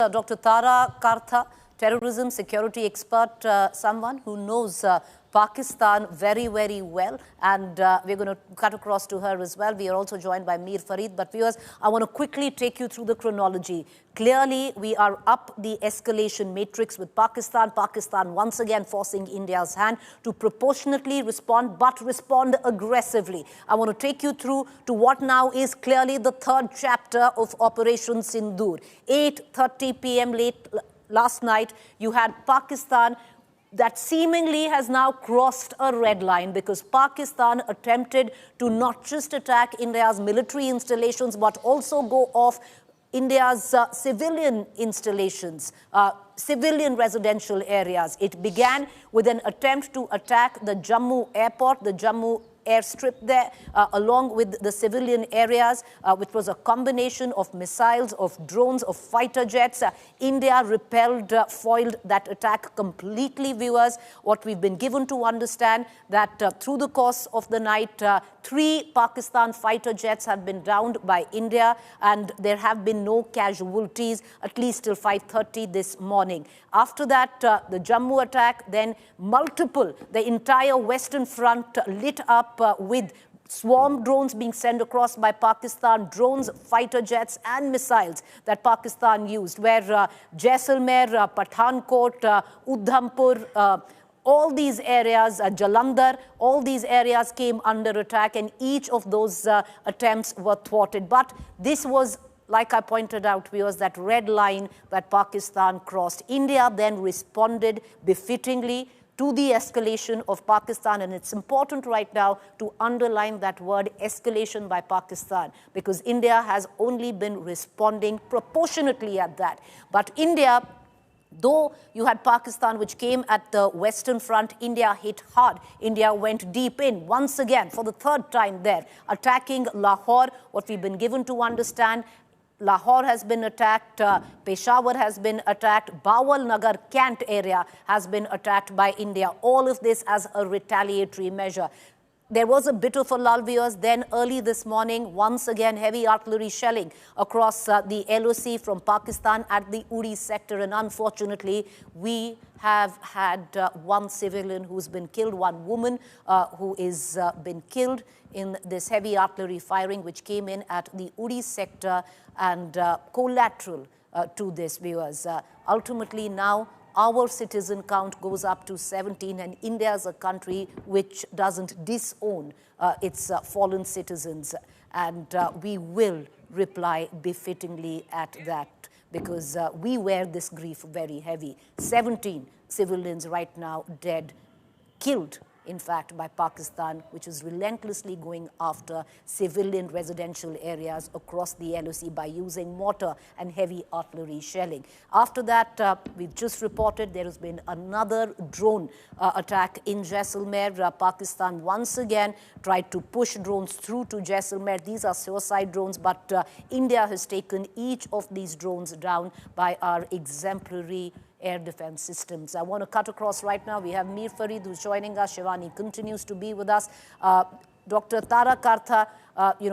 Dr. Tara Kartha, terrorism security expert, someone who knows Pakistan very, very well. And we're going to cut across to her as well. We are also joined by Mir Farid. But viewers, I want to quickly take you through the chronology. Clearly, we are up the escalation matrix with Pakistan. Pakistan once again forcing India's hand to proportionately respond, but respond aggressively. I want to take you through to what now is clearly the third chapter of Operation Sindoor. 8:30 p.m. last night, you had Pakistan that seemingly has now crossed a red line because Pakistan attempted to not just attack India's military installations but also go off India's civilian installations, civilian residential areas. It began with an attempt to attack the Jammu airport, the Jammu airstrip there, along with the civilian areas, which was a combination of missiles, of drones, of fighter jets. India repelled, foiled that attack completely, viewers. What we've been given to understand that through the course of the night, 3 Pakistan fighter jets have been downed by India, and there have been no casualties, at least till 5:30 this morning. After that, the Jammu attack, then the entire Western Front lit up with swarm drones being sent across by Pakistan, drones, fighter jets and missiles that Pakistan used, where Jaisalmer, Pathankot, Udhampur, all these areas, Jalandhar, all these areas came under attack, and each of those attempts were thwarted. But this was, like I pointed out, was that red line that Pakistan crossed. India then responded befittingly to the escalation of Pakistan, and it's important right now to underline that word escalation by Pakistan, because India has only been responding proportionately at that. But India, though you had Pakistan, which came at the Western Front, India hit hard. India went deep in, once again, for the third time there, attacking Lahore. What we've been given to understand, Lahore has been attacked, Peshawar has been attacked, Bawal Nagar, Kant area has been attacked by India. All of this as a retaliatory measure. There was a bit of a lull, viewers. Then early this morning, once again, heavy artillery shelling across the LOC from Pakistan at the Uri sector. And unfortunately, we have had one civilian who's been killed, one woman who is been killed in this heavy artillery firing, which came in at the Uri sector, and collateral to this, viewers. Ultimately, now, our citizen count goes up to 17, and India is a country which doesn't disown its fallen citizens. And we will reply befittingly at that, because we wear this grief very heavy. 17 civilians right now dead, killed, in fact, by Pakistan, which is relentlessly going after civilian residential areas across the LOC by using mortar and heavy artillery shelling. After that, we've just reported there has been another drone attack in Jaisalmer. Pakistan once again tried to push drones through to Jaisalmer. These are suicide drones, but India has taken each of these drones down by our exemplary air defense systems. I want to cut across right now. We have Mir Farid, who's joining us. Shivani continues to be with us. Dr. Tara Kartha,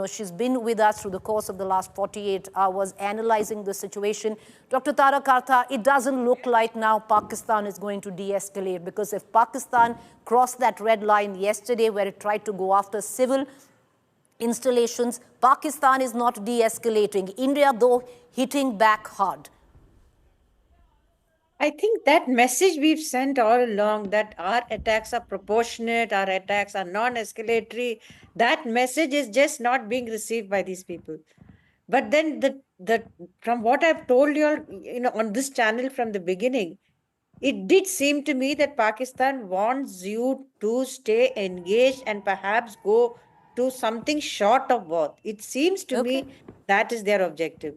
she's been with us through the course of the last 48 hours, analyzing the situation. Dr. Tara Kartha, it doesn't look like now Pakistan is going to de-escalate, because if Pakistan crossed that red line yesterday where it tried to go after civil installations, Pakistan is not de-escalating. India, though, hitting back hard. I think that message we've sent all along, that our attacks are proportionate, our attacks are non-escalatory, that message is just not being received by these people. But then from what I've told you all, on this channel from the beginning, it did seem to me that Pakistan wants you to stay engaged and perhaps go to something short of war. It seems to me that is their objective.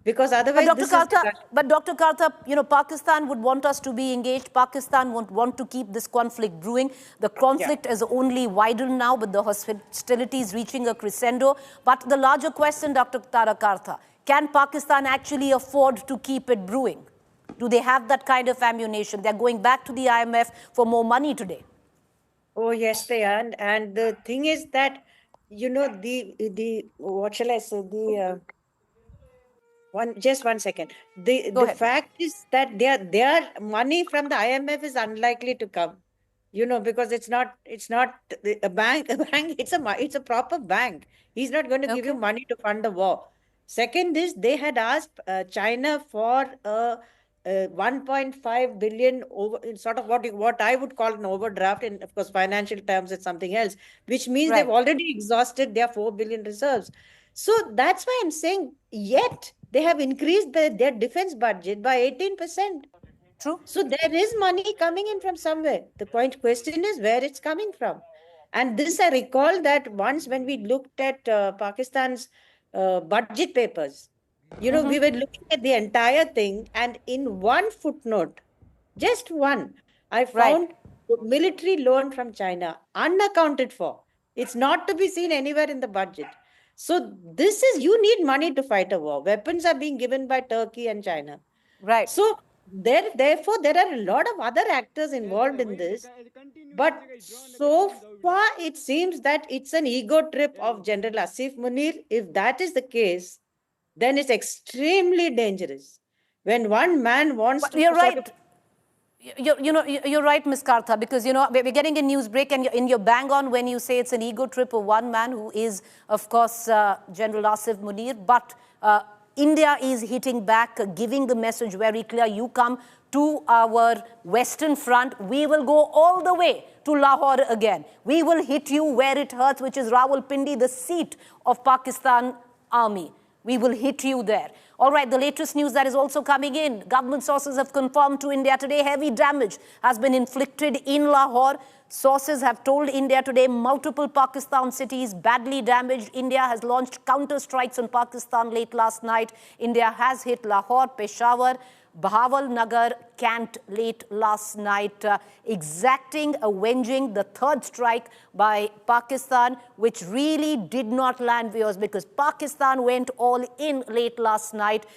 Because otherwise, but Dr. Kartha, Pakistan would want us to be engaged. Pakistan won't want to keep this conflict brewing. The conflict is only widened now, with the hostilities reaching a crescendo. But the larger question, Dr. Tara Kartha, can Pakistan actually afford to keep it brewing? Do they have that kind of ammunition? They're going back to the IMF for more money today. Oh, yes, they are. And the thing is that, what shall I say, Just 1 second. The Go the ahead. fact is that their money from the IMF is unlikely to come. Because it's not a bank. A bank. It's a proper bank. He's not going to give you Okay. money to fund the war. Second is they had asked China for 1.5 billion over, in sort of what I would call an overdraft. In, of course, financial terms, it's something else, which means they've Right. already exhausted their 4 billion reserves. So that's why I'm saying, yet they have increased their defense budget by 18%. True. So there is money coming in from somewhere. The question is where it's coming from. And this, I recall that once when we looked at Pakistan's budget papers, we were looking at the entire thing, and in one footnote, just one, I Right. found military loan from China unaccounted for. It's not to be seen anywhere in the budget. So you need money to fight a war. Weapons are being given by Turkey and China. Right. So therefore, there are a lot of other actors involved in this. But so far, it seems that it's an ego trip of General Asif Munir. If that is the case, then it's extremely dangerous. When one man wants But to you're sort of. right. You're right, Ms. Kartha, because, we're getting a news break and you're bang on when you say it's an ego trip of one man who is, of course, General Asif Munir. But India is hitting back, giving the message very clear. You come to our Western Front, we will go all the way to Lahore again. We will hit you where it hurts, which is Rawalpindi, the seat of Pakistan Army. We will hit you there. All right, the latest news that is also coming in. Government sources have confirmed to India today heavy damage has been inflicted in Lahore. Sources have told India today multiple Pakistan cities badly damaged. India has launched counter strikes on Pakistan late last night. India has hit Lahore, Peshawar, Bahawal Nagar, Kant late last night, avenging the third strike by Pakistan, which really did not land, viewers, because Pakistan went all in late last night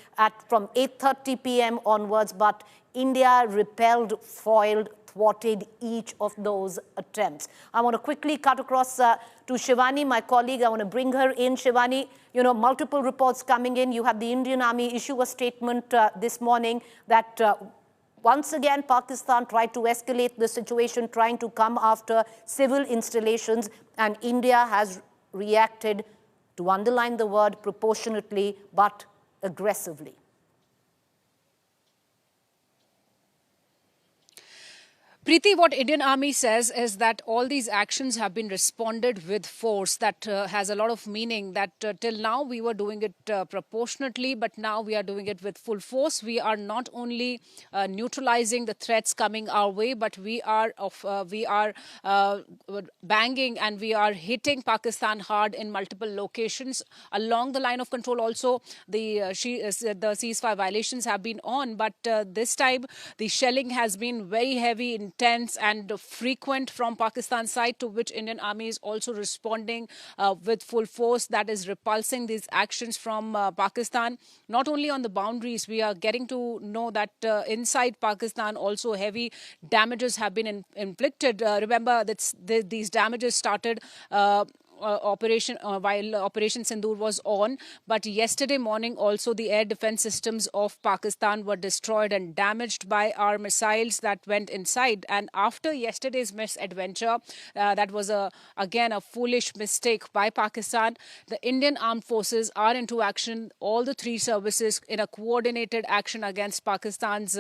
from 8:30 p.m. onwards, but India repelled, foiled, thwarted each of those attempts. I want to quickly cut across to Shivani, my colleague. I want to bring her in. Shivani, multiple reports coming in. You have the Indian Army issue a statement this morning that once again Pakistan tried to escalate the situation, trying to come after civil installations, and India has reacted, to underline the word, proportionately but aggressively. Preeti, what Indian Army says is that all these actions have been responded with force. That has a lot of meaning, that till now we were doing it proportionately, but now we are doing it with full force. We are not only neutralizing the threats coming our way, but we are banging and we are hitting Pakistan hard in multiple locations. Along the line of control also, the ceasefire violations have been on, but this time the shelling has been very heavy, intense and frequent from Pakistan's side, to which Indian Army is also responding with full force. That is repulsing these actions from Pakistan. Not only on the boundaries, we are getting to know that inside Pakistan also heavy damages have been inflicted. Remember that these damages started while Operation Sindoor was on. But yesterday morning also the air defense systems of Pakistan were destroyed and damaged by our missiles that went inside. And after yesterday's misadventure, that was again a foolish mistake by Pakistan. The Indian armed forces are into action, all the three services, in a coordinated action against Pakistan's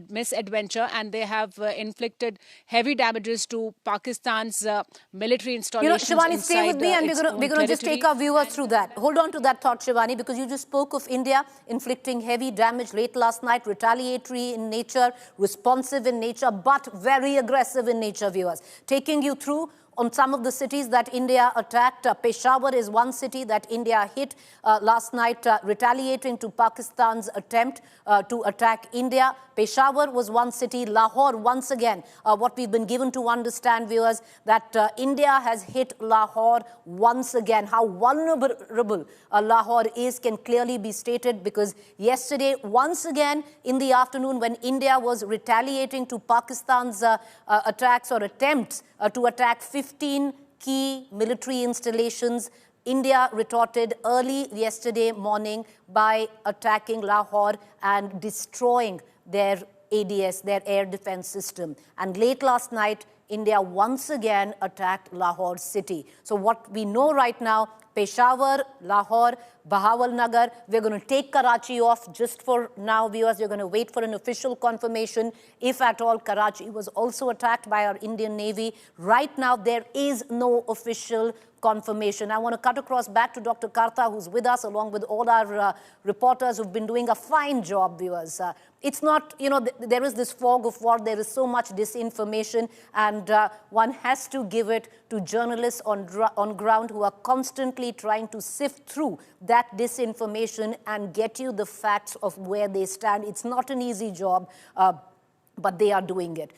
misadventure, and they have inflicted heavy damages to Pakistan's military installations. Shivani, stay with me, and we're going to just take our viewers through that. Hold on to that thought, Shivani, because you just spoke of India inflicting heavy damage late last night, retaliatory in nature, responsive in nature, but very aggressive in nature, viewers. Taking you through on some of the cities that India attacked. Peshawar is one city that India hit last night, retaliating to Pakistan's attempt to attack India. Peshawar was one city. Lahore, once again, what we've been given to understand, viewers, that India has hit Lahore once again. How vulnerable Lahore is can clearly be stated, because yesterday, once again, in the afternoon, when India was retaliating to Pakistan's attacks or attempts to attack 15 key military installations India retorted early yesterday morning by attacking Lahore and destroying their ADS, their air defense system. And late last night, India once again attacked Lahore city. So what we know right now, Peshawar, Lahore, Bahawalnagar, we're going to take Karachi off just for now, viewers. We're going to wait for an official confirmation if at all Karachi was also attacked by our Indian Navy. Right now, there is no official confirmation. I want to cut across back to Dr. Kartha, who's with us, along with all our reporters who've been doing a fine job, viewers. It's not, there is this fog of war, there is so much disinformation, and one has to give it to journalists on ground who are constantly trying to sift through that disinformation and get you the facts of where they stand. It's not an easy job, but they are doing it.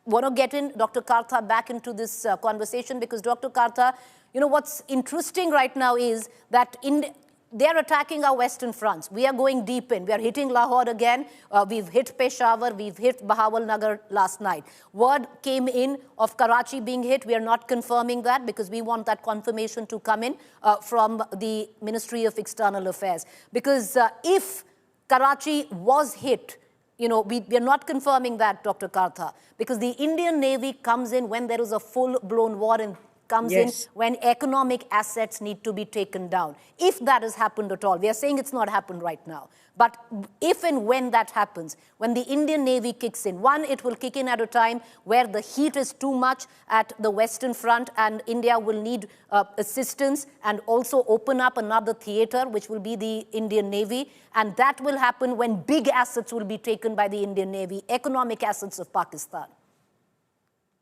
Want to get in, Dr. Kartha, back into this conversation, because Dr. Kartha, what's interesting right now is that they're attacking our western fronts. We are going deep in. We are hitting Lahore again. We've hit Peshawar. We've hit Bahawalnagar last night. Word came in of Karachi being hit. We are not confirming that because we want that confirmation to come in from the Ministry of External Affairs. Because if Karachi was hit, we are not confirming that, Dr. Kartha, because the Indian Navy comes in when there is a full-blown war and comes in when economic assets need to be taken down. If that has happened at all, we are saying it's not happened right now. But if and when that happens, when the Indian Navy kicks in, one, it will kick in at a time where the heat is too much at the Western Front and India will need assistance and also open up another theater, which will be the Indian Navy. And that will happen when big assets will be taken by the Indian Navy, economic assets of Pakistan.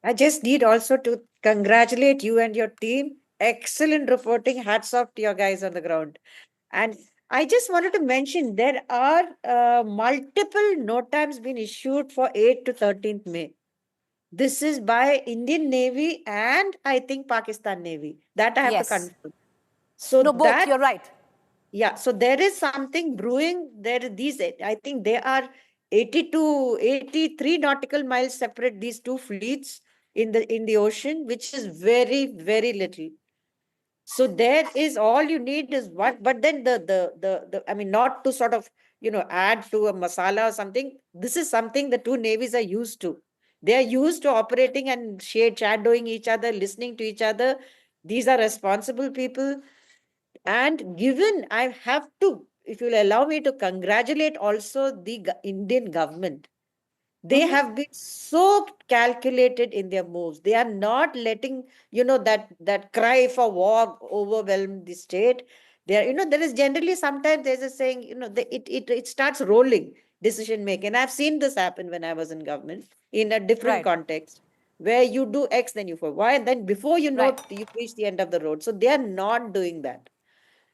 I just need also to congratulate you and your team. Excellent reporting. Hats off to your guys on the ground. And I just wanted to mention there are multiple NOTAMs being issued for 8th to 13th May. This is by Indian Navy and I think Pakistan Navy. That I have to confirm. So no, both, you're right. Yeah, so there is something brewing. I think there are 82, 83 nautical miles separate these two fleets in the ocean, which is very, very little. So there is all you need is what, but then I mean, not to sort of, add to a masala or something. This is something the two navies are used to. They are used to operating and shadowing each other, listening to each other. These are responsible people. And given, I have to, if you'll allow me to congratulate also the Indian government. They have been so calculated in their moves. They are not letting, that cry for war overwhelm the state. There is generally sometimes there's a saying, it starts rolling decision making. And I've seen this happen when I was in government in a different context where you do X, then you for Y, and then before you know, you reach the end of the road. So they are not doing that.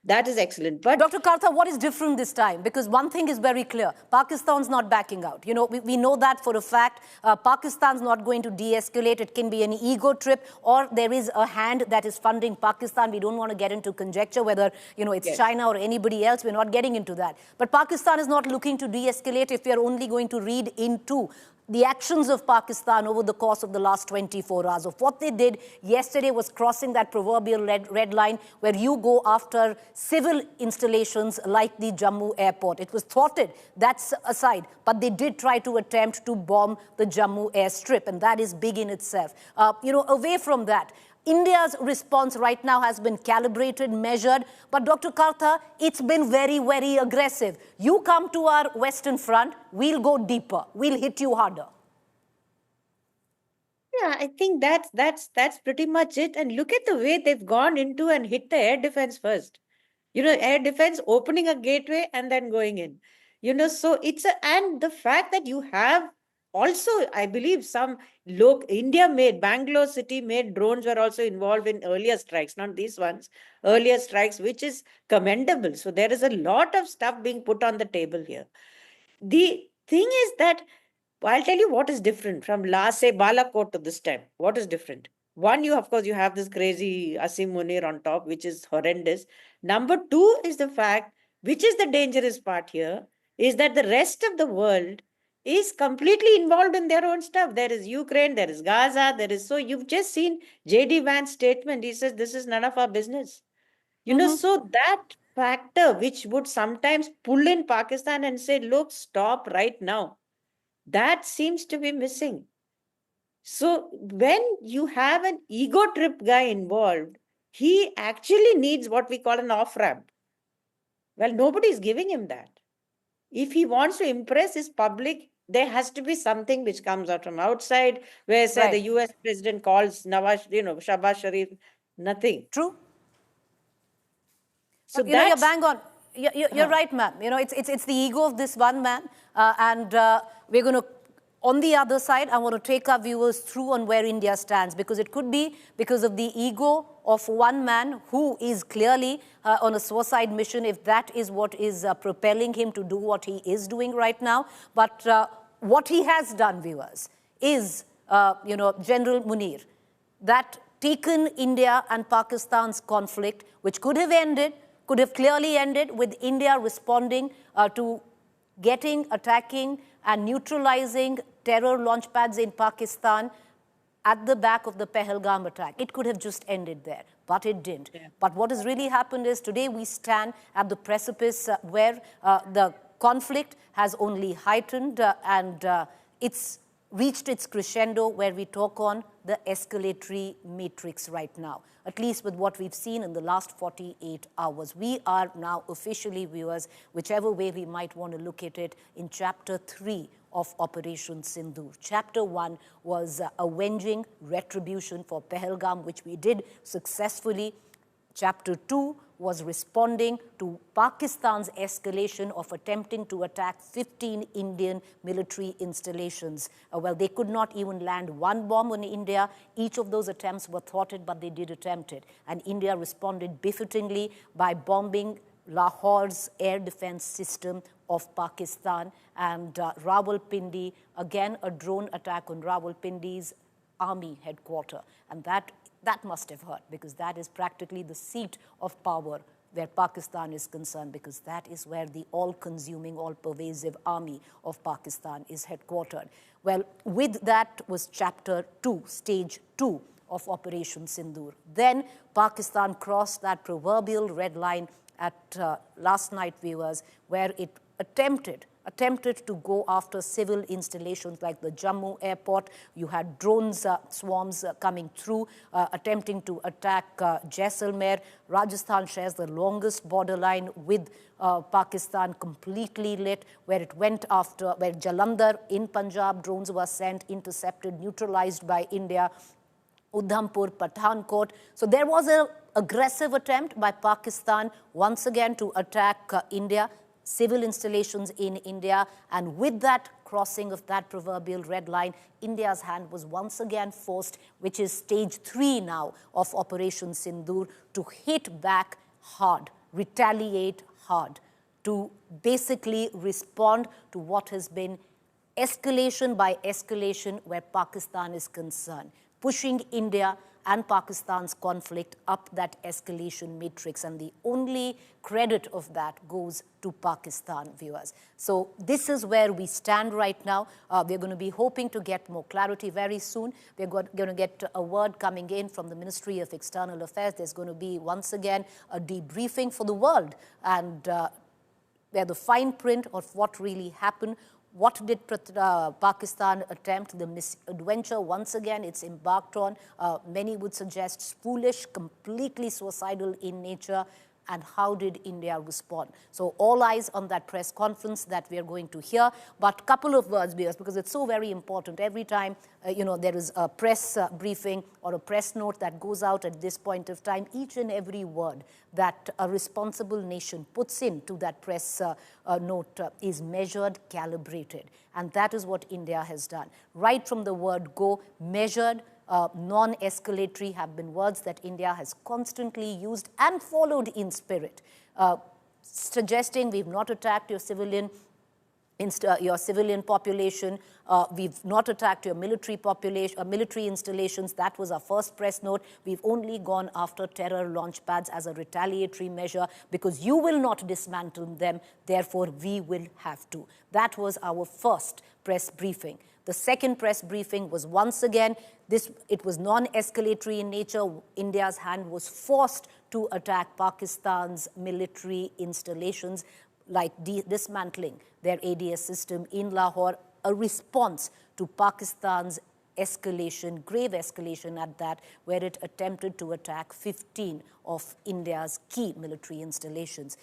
That is excellent. But Dr. Kartha, what is different this time? Because one thing is very clear. Pakistan's not backing out. We know that for a fact. Pakistan's not going to de-escalate. It can be an ego trip, or there is a hand that is funding Pakistan. We don't want to get into conjecture whether, it's China or anybody else. We're not getting into that. But Pakistan is not looking to de-escalate if we are only going to read into the actions of Pakistan over the course of the last 24 hours. Of what they did yesterday was crossing that proverbial red line where you go after civil installations like the Jammu airport. It was thwarted, that's aside, but they did try to attempt to bomb the Jammu airstrip, and that is big in itself. Away from that, India's response right now has been calibrated, measured, but Dr. Kartha, it's been very, very aggressive. You come to our Western Front, we'll go deeper, we'll hit you harder. Yeah, I think that's pretty much it. And look at the way they've gone into and hit the air defense first. Air defense opening a gateway and then going in. So and the fact that you have also, I believe, some India-made, Bangalore city-made drones were also involved in earlier strikes, not these ones, earlier strikes, which is commendable. So there is a lot of stuff being put on the table here. The thing is that, I'll tell you what is different from last, say, Balakot to this time. What is different? One, of course, you have this crazy Asim Munir on top, which is horrendous. Number two is the fact, which is the dangerous part here, is that the rest of the world is completely involved in their own stuff. There is Ukraine, there is Gaza, so you've just seen J.D. Vance's statement. He says, this is none of our business. You know, so that factor which would sometimes pull in Pakistan and say, look, stop right now, that seems to be missing. So when you have an ego trip guy involved, he actually needs what we call an off ramp. Well, nobody is giving him that. If he wants to impress his public, there has to be something which comes out from outside, where say the Right. US president calls Nawaz, Shahbaz Sharif, nothing. True. So You're that's bang on. You're right, ma'am. It's the ego of this one man. And we're going to, on the other side, I want to take our viewers through on where India stands, because it could be because of the ego of one man who is clearly on a suicide mission, if that is what is propelling him to do what he is doing right now. But what he has done, viewers, is, General Munir, that taken India and Pakistan's conflict, which could have clearly ended with India responding to getting, attacking, and neutralizing terror launch pads in Pakistan at the back of the Pahalgam attack. It could have just ended there, but it didn't. Yeah. But what has really happened is today we stand at the precipice where the conflict has only heightened and it's reached its crescendo, where we talk on the escalatory matrix right now, at least with what we've seen in the last 48 hours. We are now officially, viewers, whichever way we might want to look at it, in Chapter 3 of Operation Sindoor. Chapter 1 was avenging retribution for Pahalgam, which we did successfully. Chapter 2 was responding to Pakistan's escalation of attempting to attack 15 Indian military installations. Well, they could not even land one bomb on India. Each of those attempts were thwarted, but they did attempt it. And India responded befittingly by bombing Lahore's air defense system of Pakistan, and Rawalpindi, again a drone attack on Rawalpindi's army headquarters. And that must have hurt, because that is practically the seat of power where Pakistan is concerned, because that is where the all-consuming, all-pervasive army of Pakistan is headquartered. Well, with that was Chapter 2, Stage 2 of Operation Sindoor. Then Pakistan crossed that proverbial red line at last night, viewers, where it attempted to go after civil installations like the Jammu airport. You had drones swarms coming through, attempting to attack Jaisalmer. Rajasthan shares the longest borderline with Pakistan, completely lit, where it went after, where Jalandhar in Punjab, drones were sent, intercepted, neutralized by India. Udhampur, Pathankot. So there was an aggressive attempt by Pakistan once again to attack India, civil installations in India, and with that crossing of that proverbial red line, India's hand was once again forced, which is Stage 3 now of Operation Sindoor, to hit back hard, retaliate hard, to basically respond to what has been escalation by escalation where Pakistan is concerned, pushing India and Pakistan's conflict up that escalation matrix. And the only credit of that goes to Pakistan, viewers. So this is where we stand right now. We're going to be hoping to get more clarity very soon. We're going to get a word coming in from the Ministry of External Affairs. There's going to be, once again, a debriefing for the world, and where the fine print of what really happened. What did Pakistan attempt? The misadventure, once again, it's embarked on. Many would suggest foolish, completely suicidal in nature. And how did India respond? So all eyes on that press conference that we are going to hear. But a couple of words, because it's so very important. Every time, there is a press briefing or a press note that goes out at this point of time, each and every word that a responsible nation puts into that press note is measured, calibrated. And that is what India has done. Right from the word go, measured, non-escalatory have been words that India has constantly used and followed in spirit, suggesting we've not attacked your civilian population, we've not attacked your military population, military installations. That was our first press note. We've only gone after terror launch pads as a retaliatory measure because you will not dismantle them, therefore we will have to. That was our first press briefing. The second press briefing was once again, it was non-escalatory in nature. India's hand was forced to attack Pakistan's military installations, like dismantling their ADS system in Lahore, a response to Pakistan's escalation, grave escalation at that, where it attempted to attack 15 of India's key military installations.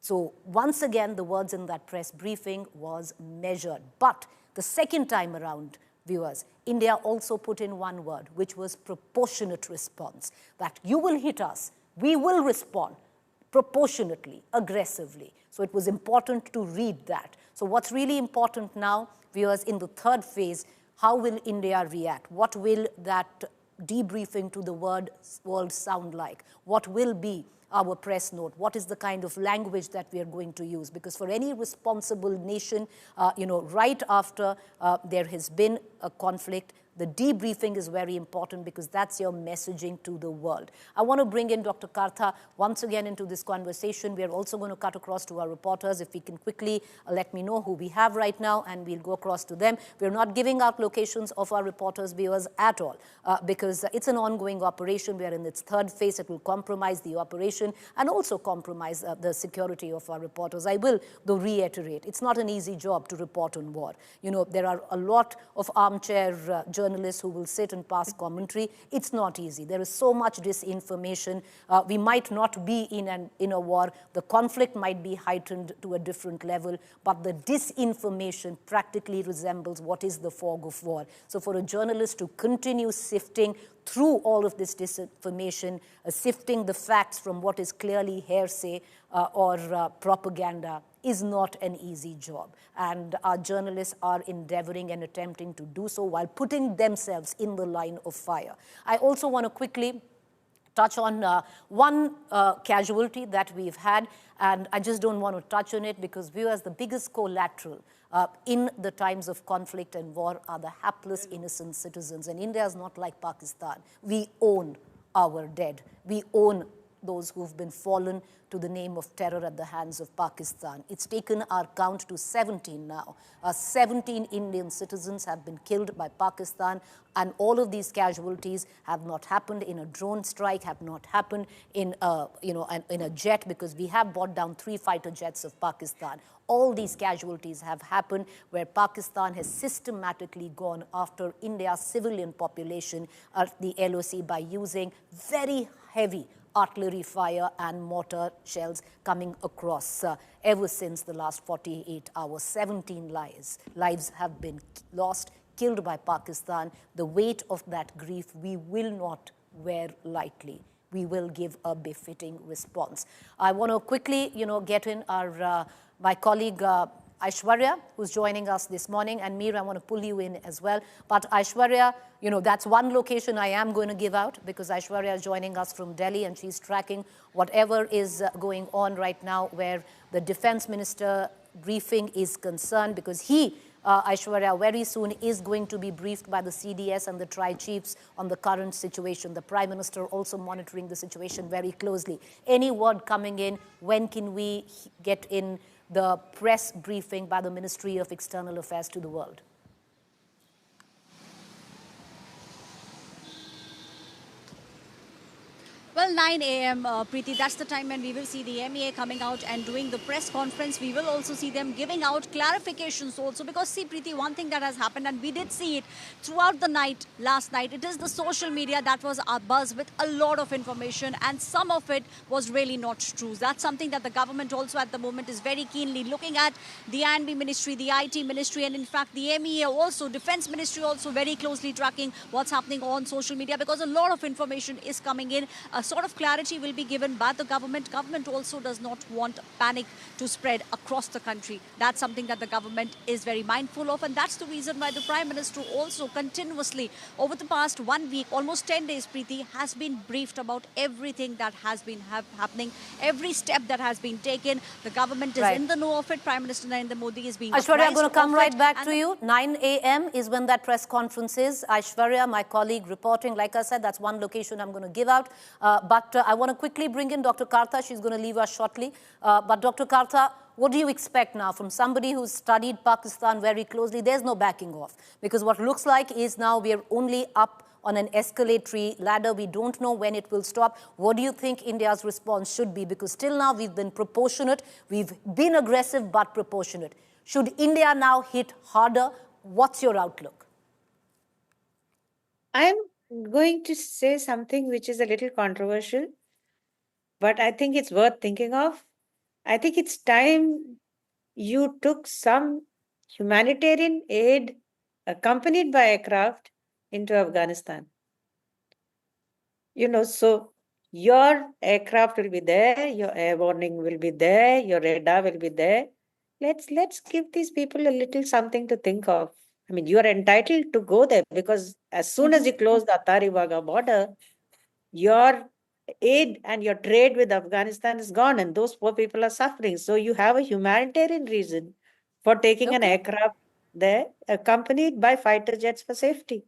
So once again, the words in that press briefing was measured. But the second time around, viewers, India also put in one word, which was proportionate response, that you will hit us, we will respond proportionately, aggressively. So it was important to read that. So what's really important now, viewers, in the third phase, how will India react? What will that debriefing to the world sound like? What will be our press note? What is the kind of language that we are going to use? Because for any responsible nation, right after there has been a conflict, the debriefing is very important because that's your messaging to the world. I want to bring in Dr. Kartha once again into this conversation. We are also going to cut across to our reporters. If we can quickly let me know who we have right now, and we'll go across to them. We're not giving out locations of our reporters, viewers, at all, because it's an ongoing operation. We are in its third phase. It will compromise the operation and also compromise the security of our reporters. I will, though, reiterate, it's not an easy job to report on war. You know, there are a lot of armchair journalists who will sit and pass commentary. It's not easy. There is so much disinformation. We might not be in a war. The conflict might be heightened to a different level, but the disinformation practically resembles what is the fog of war. So for a journalist to continue sifting through all of this disinformation, sifting the facts from what is clearly hearsay or propaganda, is not an easy job. And our journalists are endeavoring and attempting to do so while putting themselves in the line of fire. I also want to quickly touch on one casualty that we've had, and I just don't want to touch on it because viewers, the biggest collateral in the times of conflict and war are the hapless innocent citizens. And India is not like Pakistan. We own our dead. We own those who've been fallen to the name of terror at the hands of Pakistan. It's taken our count to 17 now. 17 Indian citizens have been killed by Pakistan, and all of these casualties have not happened in a drone strike, have not happened in a jet, because we have brought down 3 fighter jets of Pakistan. All these casualties have happened where Pakistan has systematically gone after India's civilian population at the LOC by using very heavy artillery fire and mortar shells coming across ever since the last 48 hours. 17 lives have been lost, killed by Pakistan. The weight of that grief we will not wear lightly. We will give a befitting response. I want to quickly, get in my colleague Aishwarya, who's joining us this morning, and Mir, I want to pull you in as well. But Aishwarya, that's one location I am going to give out because Aishwarya is joining us from Delhi and she's tracking whatever is going on right now where the defense minister briefing is concerned, because he, Aishwarya, very soon is going to be briefed by the CDS and the tri-chiefs on the current situation. The Prime Minister also monitoring the situation very closely. Any word coming in? When can we get in the press briefing by the Ministry of External Affairs to the world? Well, 9 a.m., Preeti, that's the time when we will see the MEA coming out and doing the press conference. We will also see them giving out clarifications also, because see, Preeti, one thing that has happened, and we did see it throughout the night, last night, it is the social media that was abuzz with a lot of information, and some of it was really not true. That's something that the government also at the moment is very keenly looking at. The INB ministry, the IT ministry, and in fact the MEA also, defense ministry also very closely tracking what's happening on social media, because a lot of information is coming in. Sort of clarity will be given by the government. Government also does not want panic to spread across the country. That's something that the government is very mindful of, and that's the reason why the Prime Minister also continuously over the past 1 week, almost 10 days, Preeti, has been briefed about everything that has been happening, every step that has been taken. The government is in the know of it. Prime Minister Narendra Modi is being Aishwarya, I'm going to come right back to you. 9 a.m. is when that press conference is. Aishwarya, my colleague, reporting. Like I said, that's one location I'm going to give out. But I want to quickly bring in Dr. Kartha. She's going to leave us shortly. But Dr. Kartha, What do you expect now from somebody who's studied Pakistan very closely? There's no backing off, because what looks like is now we're only up on an escalatory ladder. We don't know when it will stop. What do you think India's response should be? Because till now we've been proportionate. We've been aggressive but proportionate. Should India now hit harder? What's your outlook? I'm going to say something which is a little controversial, but I think it's worth thinking of. I think it's time you took some humanitarian aid accompanied by aircraft into Afghanistan. So your aircraft will be there, your air warning will be there, your radar will be there. Let's give these people a little something to think of. I mean, you are entitled to go there, because as soon as you close the Attari-Wagah border, your aid and your trade with Afghanistan is gone, and those poor people are suffering. So you have a humanitarian reason for taking an aircraft there, accompanied by fighter jets for safety.